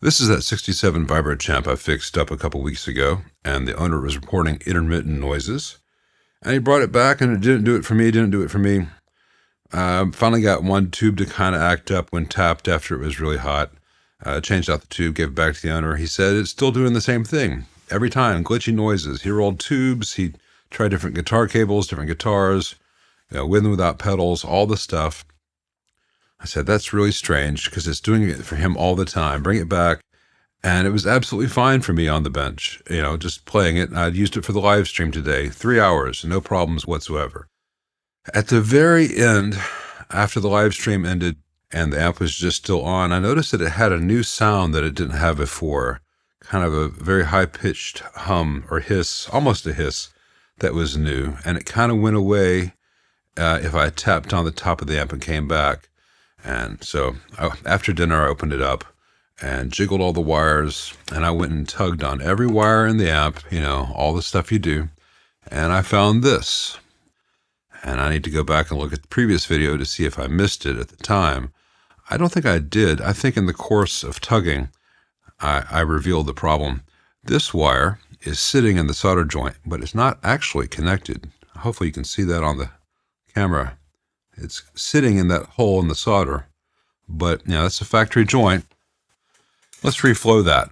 This is that 67 Vibro champ I fixed up a couple weeks ago, and the owner was reporting intermittent noises. And he brought it back, and it didn't do it for me, finally got one tube to kind of act up when tapped after it was really hot. Changed out the tube, gave it back to the owner. He said it's still doing the same thing. Every time, glitchy noises. He rolled tubes, he tried different guitar cables, different guitars, with and without pedals, all the stuff. I said, that's really strange because it's doing it for him all the time. Bring it back. And it was absolutely fine for me on the bench, just playing it. I'd used it for the live stream today, 3 hours, no problems whatsoever. At the very end, after the live stream ended and the amp was just still on, I noticed that it had a new sound that it didn't have before, kind of a very high-pitched hum or hiss, almost a hiss, that was new. And it kind of went away if I tapped on the top of the amp and came back. And so after dinner, I opened it up and jiggled all the wires, and I went and tugged on every wire in the amp, all the stuff you do, and I found this. And I need to go back and look at the previous video to see if I missed it at the time. I don't think I did. I think in the course of tugging, I revealed the problem. This wire is sitting in the solder joint, but it's not actually connected. Hopefully you can see that on the camera. It's sitting in that hole in the solder, but that's a factory joint. Let's reflow that.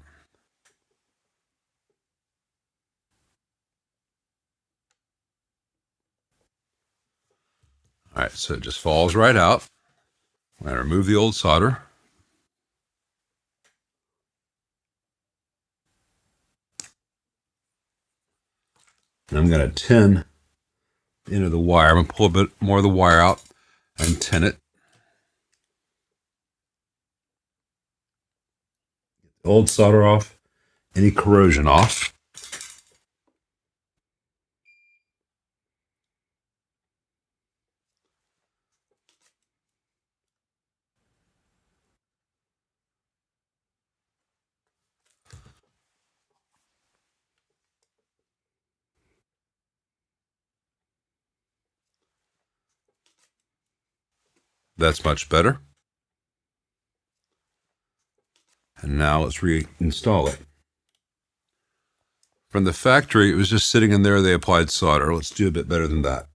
All right, so it just falls right out. I'm going to remove the old solder. And I'm going to tin into the wire. I'm going to pull a bit more of the wire out and tin it. Get the old solder off, any corrosion off. That's much better. And now let's reinstall it. From the factory, it was just sitting in there. They applied solder. Let's do a bit better than that.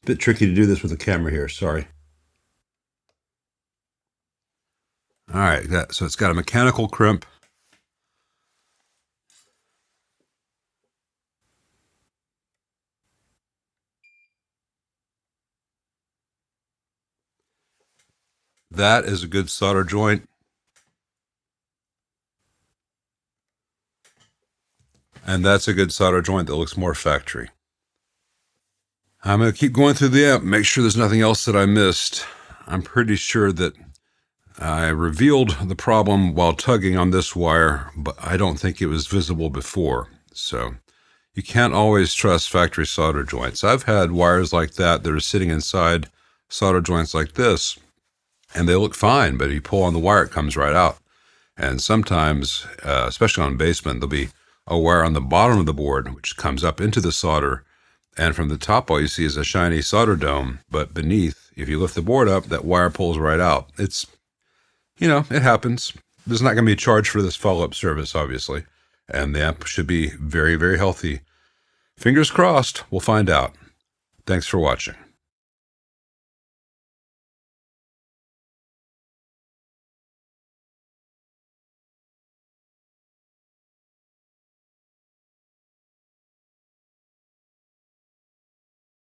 Bit tricky to do this with a camera here, sorry. All right, so it's got a mechanical crimp. That is a good solder joint. And that's a good solder joint that looks more factory. I'm going to keep going through the amp, make sure there's nothing else that I missed. I'm pretty sure that I revealed the problem while tugging on this wire, but I don't think it was visible before. So you can't always trust factory solder joints. I've had wires like that are sitting inside solder joints like this, and they look fine, but if you pull on the wire, it comes right out. And sometimes, especially on basement, there'll be a wire on the bottom of the board, which comes up into the solder, and from the top, all you see is a shiny solder dome, but beneath, if you lift the board up, that wire pulls right out. It's, it happens. There's not going to be a charge for this follow-up service, obviously, and the amp should be very, very healthy. Fingers crossed, we'll find out. Thanks for watching.